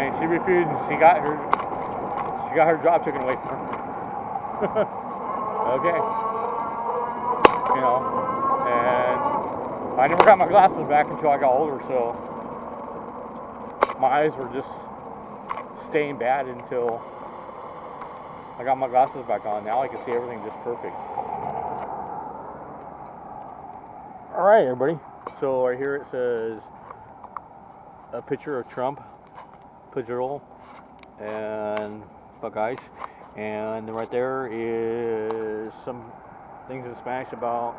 And she refused, and she got her job taken away from her. Okay. You know, and I never got my glasses back until I got older, so my eyes were just staying bad until I got my glasses back on. Now I can see everything just perfect. Alright, everybody. So right here it says a picture of Trump, Pajol, and Buckeyes. And right there is some things in Spanish about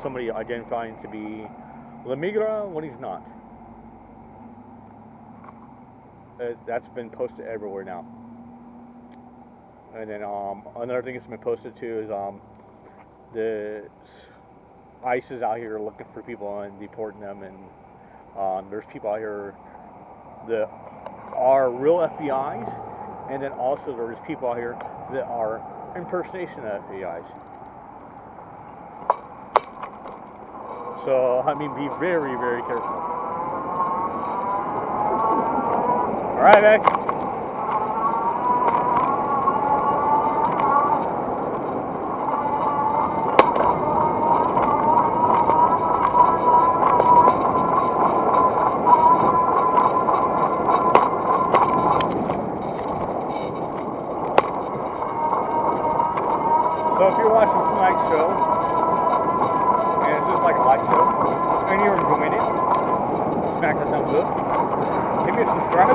somebody identifying to be La Migra when he's not. That's been posted everywhere now. And then another thing that's been posted too is the ICE is out here looking for people and deporting them, and there's people out here that are real FBI's, and then also there's people out here that are impersonation of FBI's. So I mean, be very, very careful. All right, man. So if you're watching tonight's show, and it's just like a live show, and you're enjoying it, smack that thumbs up, give me a subscribe,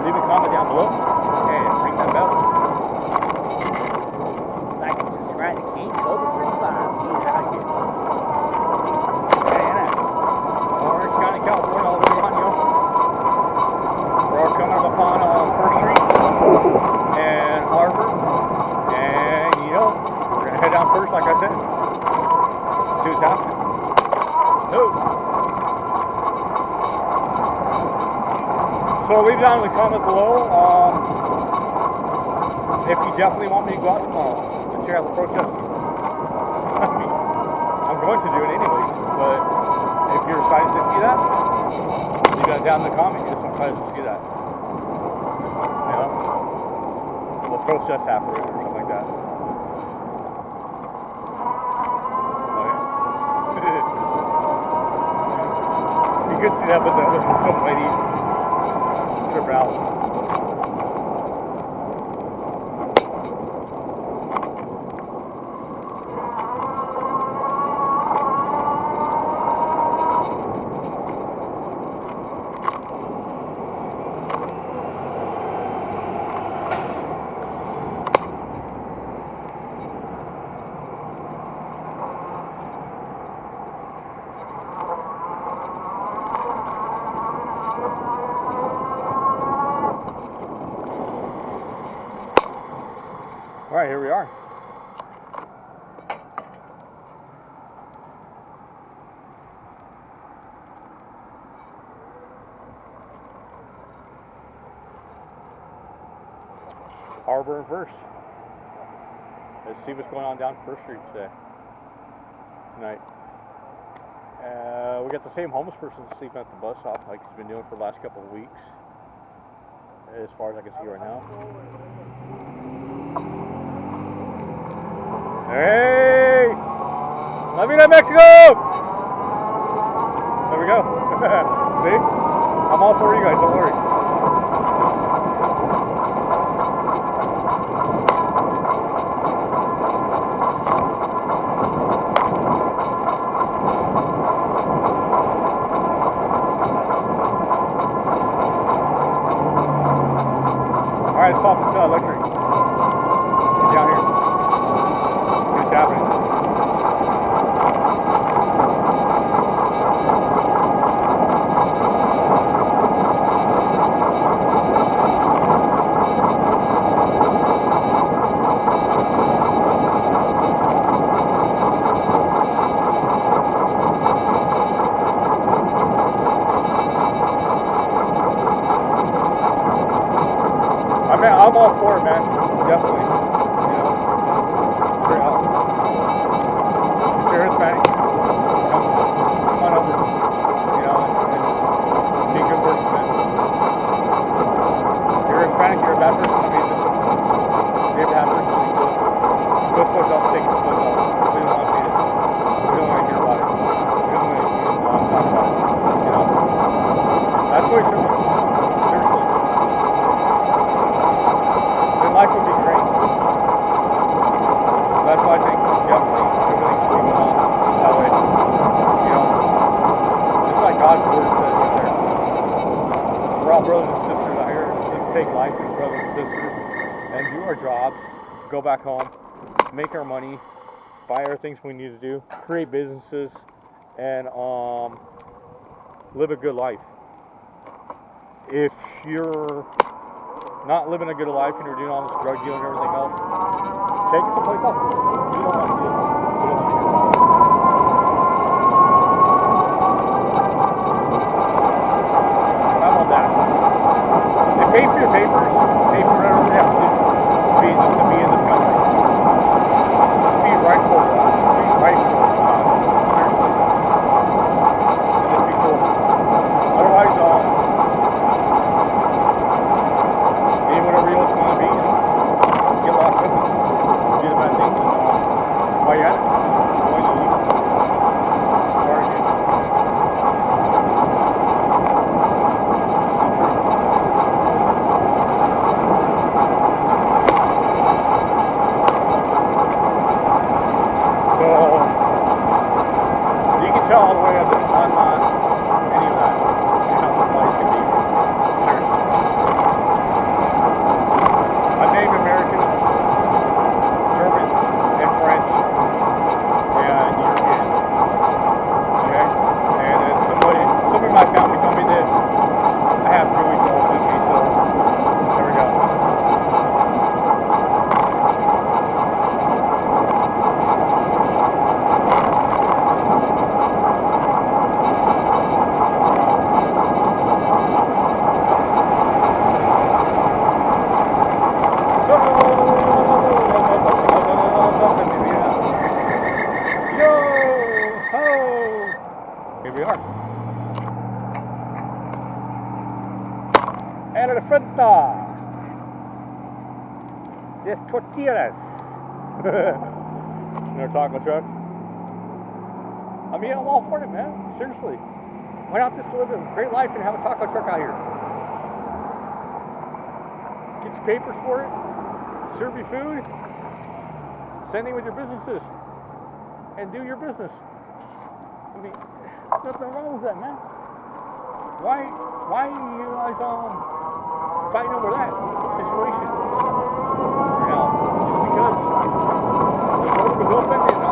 leave a comment down below, and ring that bell. Like and subscribe to Kingkobra35 E. Orange County, California, all the way around, you know. We're all coming up upon 1st Street and Harvard. And, you know, we're going to head down first, like I said. See what's happening. No. So leave down in the comment below if you definitely want me to go out tomorrow and check out the protest. I mean, I'm going to do it anyways, but if you're excited to see that, leave that down in the comment if I'm excited to see that. You know? We'll protest after it or something like that. Okay. You could see that with some lady trip out. All right, here we are. Harbor and First. Let's see what's going on down First Street tonight. We got the same homeless person sleeping at the bus stop like he's been doing for the last couple of weeks, as far as I can see right now. Hey! La Vida Mexico! There we go. See? I'm all for you guys, don't worry. Alright, let's pop into luxury. Get down here. What's happening? I'm all for it, man. Definitely. You know, straight out. If you're Hispanic, come on over. You know, and God's word says right there. We're all brothers and sisters out here. Let's take life as brothers and sisters and do our jobs, go back home, make our money, buy our things we need to do, create businesses, and live a good life. If you're not living a good life and you're doing all this drug dealing and everything else, take it someplace else. We don't want to see it. We don't want to hear about it. How about that? They pay for your papers, pay for whatever they have to do to be in this country. Just be right for it. Be right for it. Seriously. And just be cool. Otherwise, be whatever you want to be, get locked up and do the bad things. While you're at it, avoid the least. Sorry, dude. So, you can tell all the way up that I'm not any of that. You know what life can be. Seriously. I'm Native American, German, and French, and European. Okay? And then somebody in my family told me that I have Jewish also in me, so there we go. Here we are. And the front there's tortillas. In our taco truck. I mean, I'm all for it, man. Seriously. Why not just live a great life and have a taco truck out here? Get your papers for it. Serve your food. Same thing with your businesses. And do your business. I mean, nothing wrong with that, man. Why are you guys fighting over that situation? You know, just because the road was open and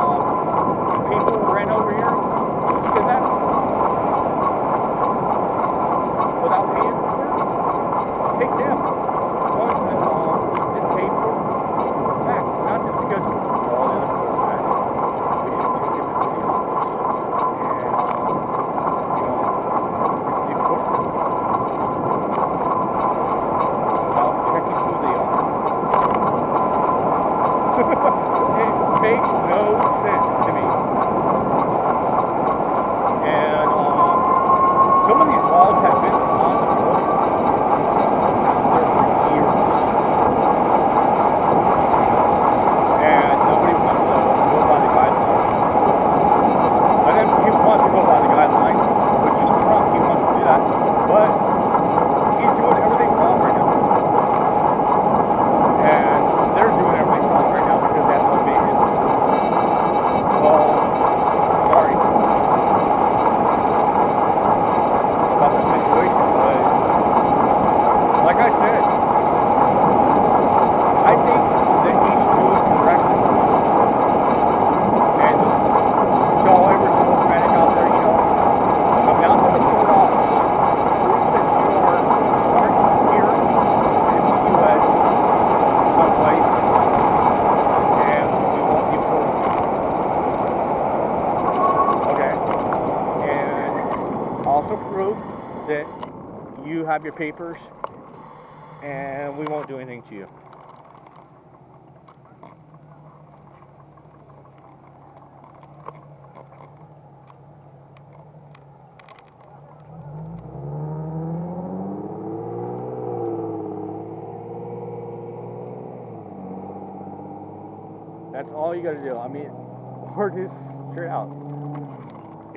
people ran over here, just did that without paying for it. Take them ones that didn't pay for it back, not just because all the other folks had it. We should take them into the office and deport them without checking who they are. It makes no sense to me. And some of these laws have been on the book there for years. And nobody wants to go by the guideline. And then people want to go by the guideline, which is Trump. He wants to do that. But he's doing everything wrong right now. And they're doing everything wrong right now because that's what made his. Well, sorry about the situation, but like I said, I think that he should do it correctly. And just tell every single Hispanic out there, you know, come down to the court offices, prove that you aren't here in the U.S. someplace, and we won't deport you. Okay? And also prove that you have your papers, and we won't do anything to you. That's all you gotta do. I mean, or just straight out.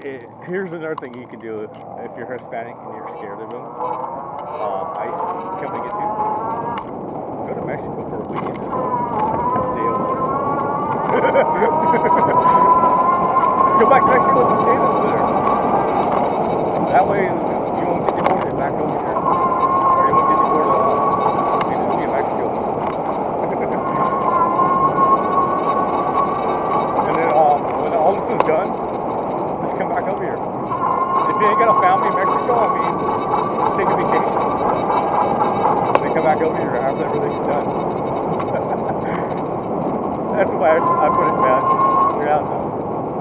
Here's another thing you can do if you're Hispanic and you're scared of them. ICE coming to get you. Go to Mexico for a weekend and stay over there. Just go back to Mexico and stay over there. That way got a family in Mexico, I mean, just take a vacation. They come back over here after everything's done. That's why I put it, man.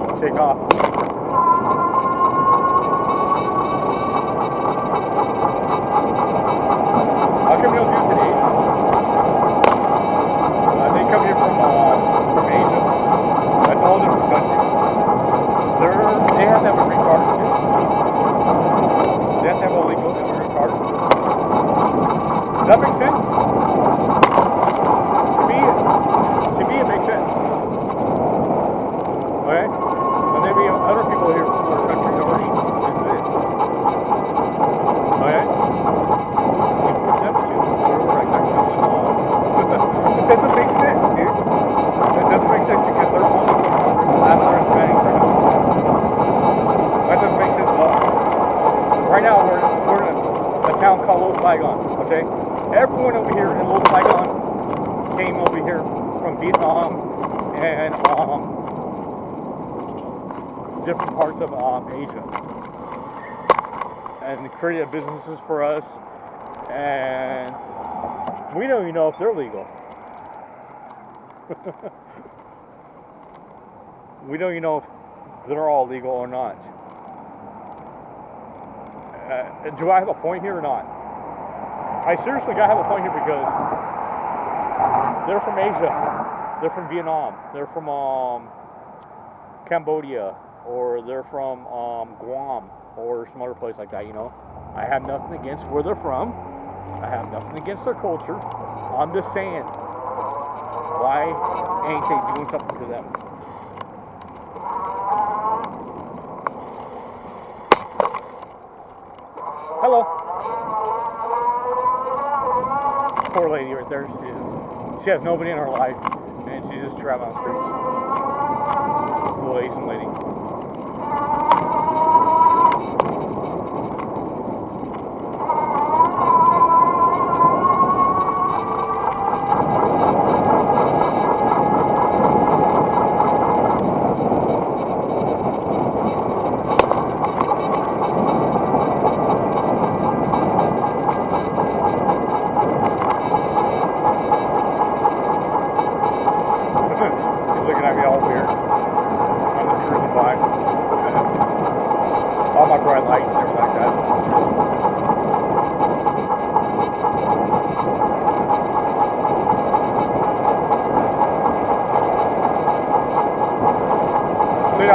Just take off. How come you don't do it to the Asians? They come here from Asia. That's a whole different country. They have to have a green card too. They have to have a legal immigrant card. Does that make sense? To me, it makes sense. Okay? But maybe other people here from other countries already is this. Okay? It doesn't make sense, dude. It doesn't make sense because they're only after Hispanics right now. That doesn't make sense at all. Right now, we're in a town called Little Saigon, okay? Everyone over here in Little Saigon came over here from Vietnam and different parts of Asia. And created businesses for us. And we don't even know if they're legal. We don't even know if they're all legal or not. Do I have a point here or not? I seriously gotta have a point here because they're from Asia. They're from Vietnam. They're from Cambodia. Or they're from Guam. Or some other place like that, you know. I have nothing against where they're from. I have nothing against their culture. I'm just saying, why ain't they doing something to them? Hello. Poor lady right there. She has nobody in her life, and she's just traveling on the streets. Little Asian lady.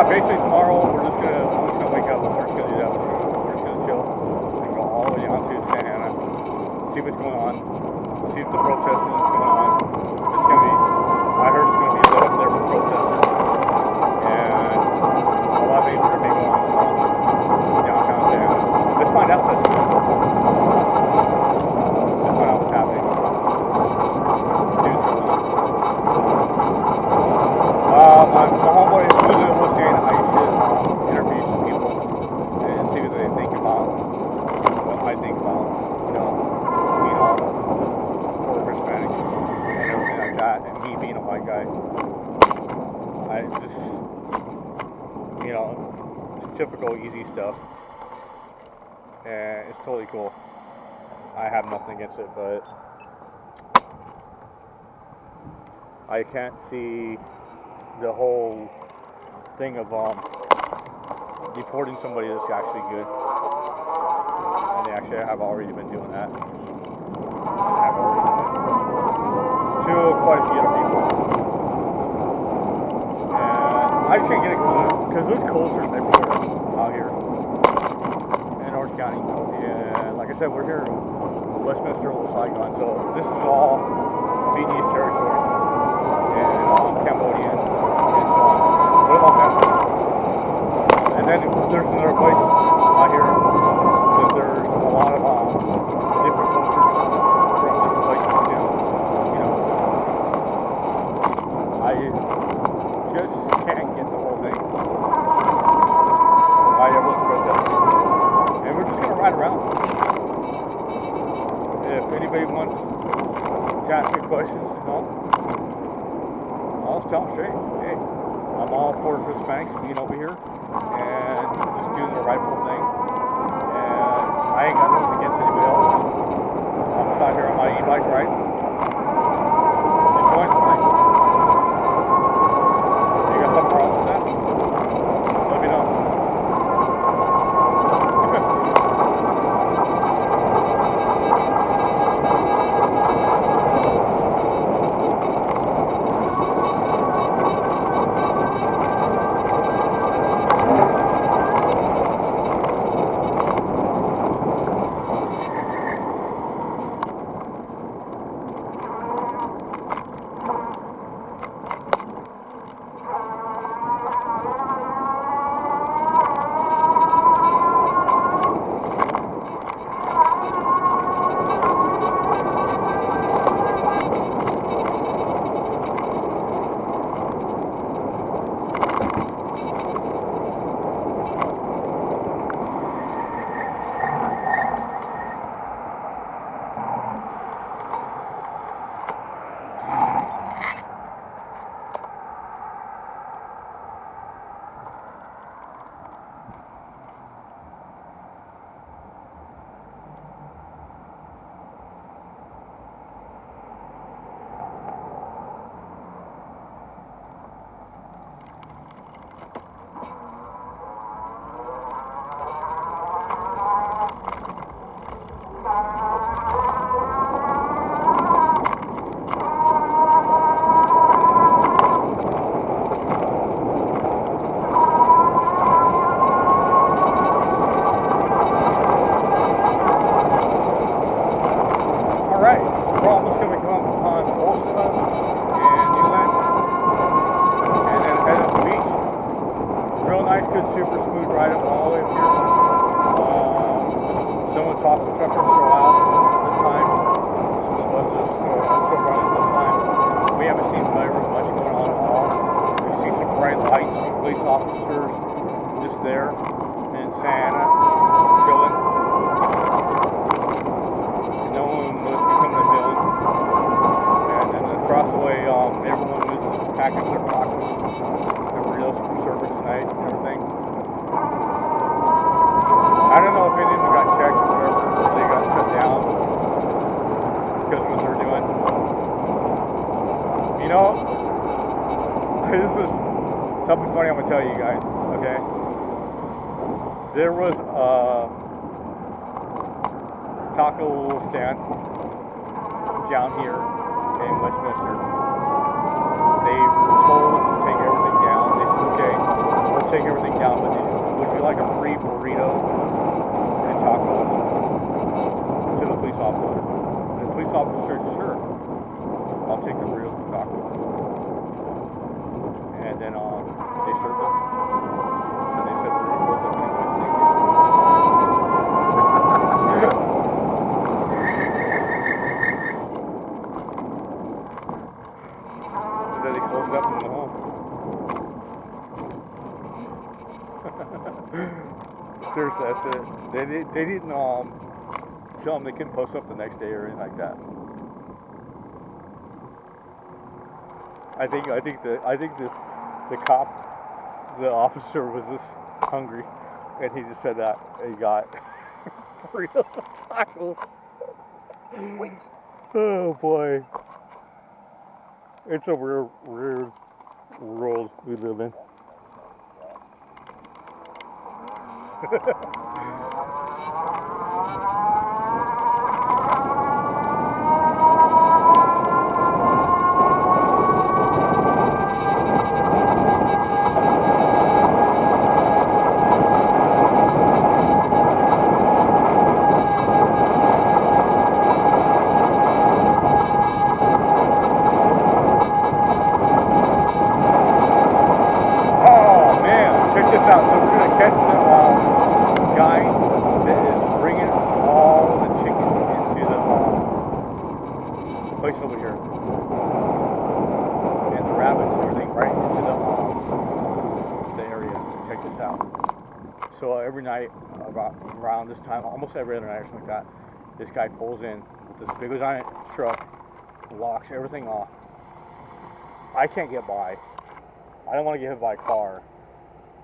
Basically tomorrow I'm just gonna wake up and we're just gonna do that. We're just gonna chill and go all the way down to Santa Ana, see what's going on, see if the protesting is going on. It's gonna be, I heard it's gonna be lit up there for protesters, and a lot of things are gonna be going on downtown Santa Ana. Let's find out what's happening. See what's going on. My homeboy is literally listening. I should interview some people and see what they think about what I think about, being all for Hispanics and everything like that, and me being a white guy. I just, it's typical easy stuff, and it's totally cool. I have nothing against it, but I can't see the whole thing of deporting somebody that's actually good, and they actually have already been doing that, and have already done it to quite a few other people. And I just can't get it because there's cultures everywhere out here in Orange County. And like I said, we're here in Westminster, Little Saigon, so this is all Vietnamese territory and Cambodian. And then there's another place out here that there's a lot of different cultures from different places too. I just can't get the whole thing. Why everyone's protesting. And we're just gonna ride around. If anybody wants to ask me questions, I'll just tell them straight. Hey, I'm all for Hispanics being over here and just doing the rightful thing. truckers still out this time. Some of the buses are still running this time. We haven't seen very much going on at all. We see some bright lights, some police officers just there in Santa, chilling. No one was becoming a villain. And then across the way, everyone was just packing up their tacos, their burritos for service tonight and everything. I don't know if any of them got checked or whatever, or they got shut down because of what they're doing. You know, this is something funny I'm going to tell you guys, okay? There was a taco stand down here in Westminster. They were told to take everything down. They said, okay, we'll take everything down, but would you like a free burrito and tacos? To the police officer. The police officer said, sure, I'll take the burritos and tacos. And then they served them. And they said, we're going to close up anyways, thank you. And then they closed up and went home. Seriously, that's it. They didn't tell them they couldn't post up the next day or anything like that. I think the cop, the officer was just hungry, and he just said that he got burritos and tacos. Oh boy, it's a weird world we live in. Over here, and the rabbits and everything right into the area. Check this out. So every night around this time, almost every other night or something like that, this guy pulls in with this big giant truck, locks everything off. I can't get by. I don't want to get hit by a car,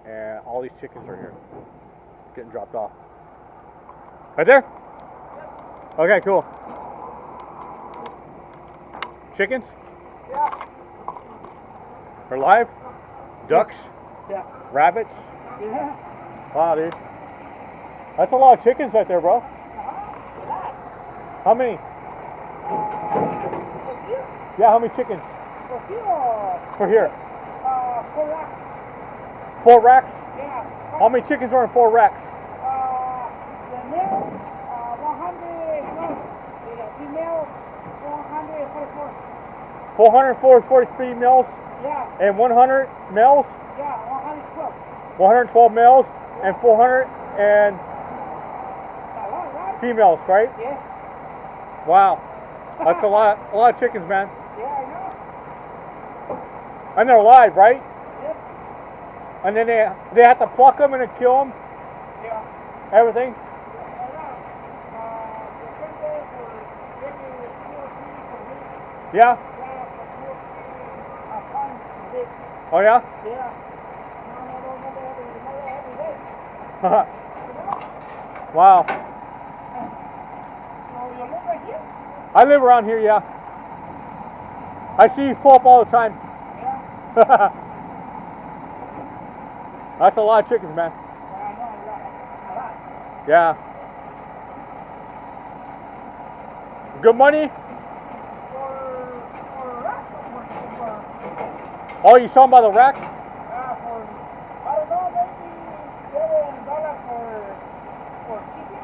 and all these chickens are here getting dropped off. Right there? Okay, cool. Chickens? Yeah. Are live? Ducks? Yeah. Rabbits? Yeah. Wow, dude. That's a lot of chickens right there, bro. How many? Yeah, how many chickens? For here? 4 racks. 4 racks? Yeah. How many chickens are in 4 racks? The males, 100, the females, 144. 444 females? Yeah. And 100 males? Yeah, 112. 112 males and 400 and right? females, right? Yes. Wow. That's a lot of chickens, man. Yeah, I know. And they're live, right? Yes. And then they have to pluck them and then kill them? Yeah. Everything? Yeah? Oh yeah? Yeah. Wow. You live right here? I live around here, yeah. I see you pull up all the time. Yeah. That's a lot of chickens, man. I know, a lot. Yeah. Good money? For rack or for Oh, you saw them by the rack? for, I don't know, maybe $7 for chicken.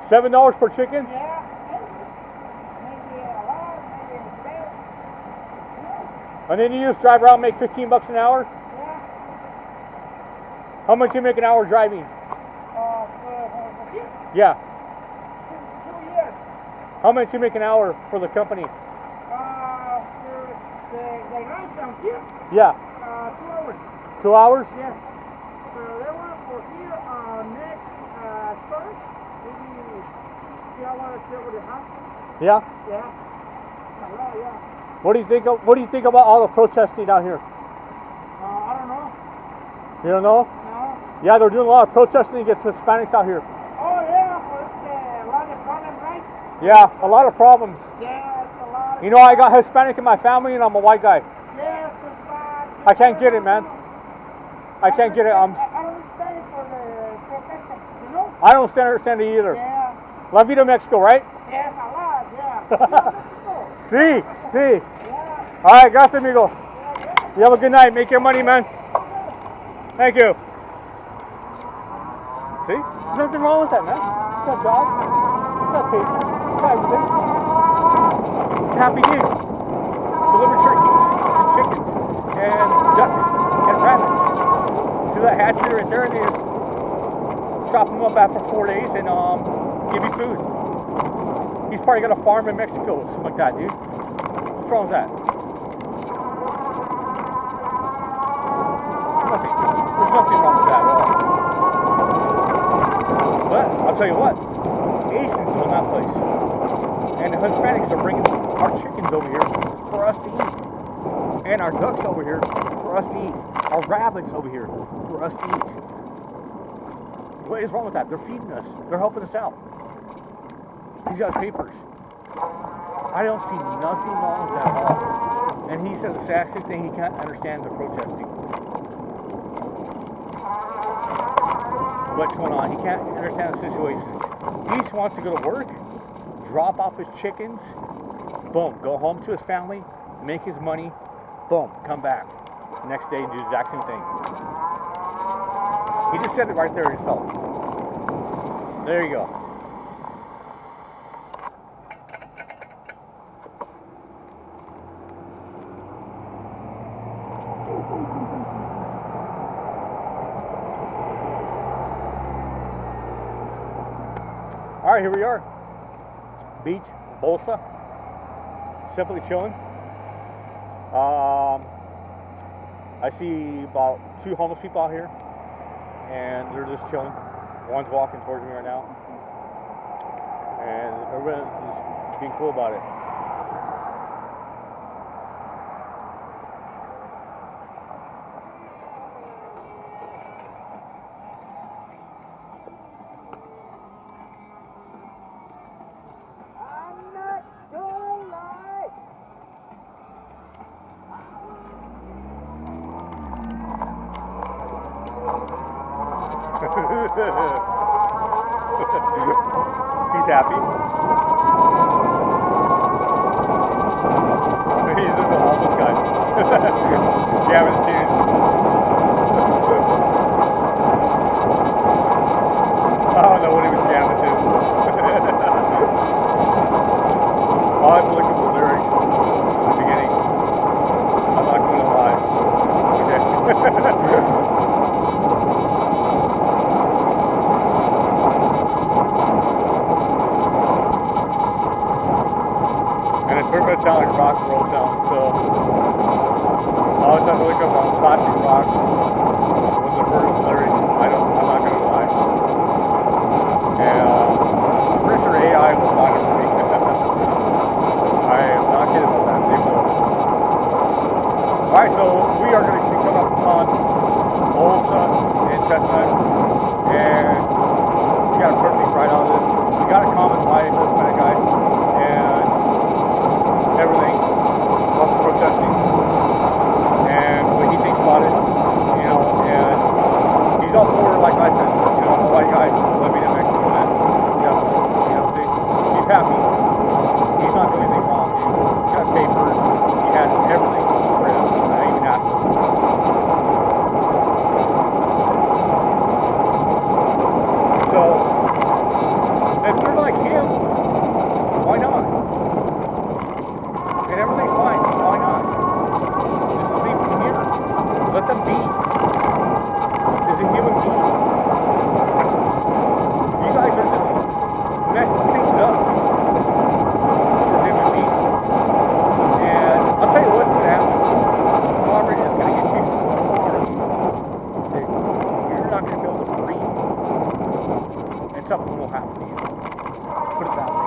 $7 per chicken? Yeah, maybe a lot, maybe less. And then you just drive around and make $15 an hour? Yeah. How much you make an hour driving? For here, Yeah. How much you make an hour for the company? For the guys down here, Yeah. 2 hours. 2 hours? Yes. So they want for here, next store, maybe I want to stay with the house. Yeah. Yeah. It's a lot, yeah. What do you think about all the protesting down here? I don't know. You don't know? No. Yeah, they're doing a lot of protesting against Hispanics out here. Oh yeah, well, it's a lot of problems, right? Yeah, a lot of problems. Yeah, it's a lot of. You know, I got Hispanic in my family and I'm a white guy. Yes, it's bad. I can't get it, man. I can't get it. I don't understand for the protesting, you know? I don't understand it either. Yeah. La Vida, Mexico, right? Yes, a lot, yeah. Sí, sí. Yeah. All right, gracias, amigo. You have a good night. Make your money, man. Thank you. See? There's nothing wrong with that, man. He's got a job. He's got papers. He's got everything. He's a happy dude. Deliver turkeys and chickens and ducks and rabbits. See that hatchery right there? And they just chop them up after 4 days and give you food. He's probably got a farm in Mexico or something like that, dude. What's wrong with that? Nothing. There's nothing wrong with that at all. But I'll tell you what, Asians own that place. And the Hispanics are bringing our chickens over here for us to eat. And our ducks over here for us to eat. Our rabbits over here for us to eat. What is wrong with that? They're feeding us. They're helping us out. He's got his papers. I don't see nothing wrong with that at all. And he said the exact same thing. He can't understand the protesting. What's going on? He can't understand the situation. He just wants to go to work, drop off his chickens, boom, go home to his family, make his money, boom, come back. Next day, do the exact same thing. He just said it right there himself. There you go. All right, here we are. Beach, Bolsa. Simply chilling. I see about 2 homeless people out here, and they're just chilling. One's walking towards me right now, and everybody's just being cool about it. He's happy. He's just a homeless guy. Jamming tunes. I don't know what he was jamming to. I'll have to look at the lyrics in the beginning. I'm not going to lie. Okay. Pretty much sound like rock and roll sound, so I always have to look up on classic rock with the verse lyrics. I'm not gonna lie. And I'm pretty sure AI will find it for me. I am not kidding about that. They will. Alright, so we are gonna be coming up upon Bolsa and Chestnut, and we got a perfect ride out of this. We got a comment by this kind of guy, and everything. Welcome Put it down.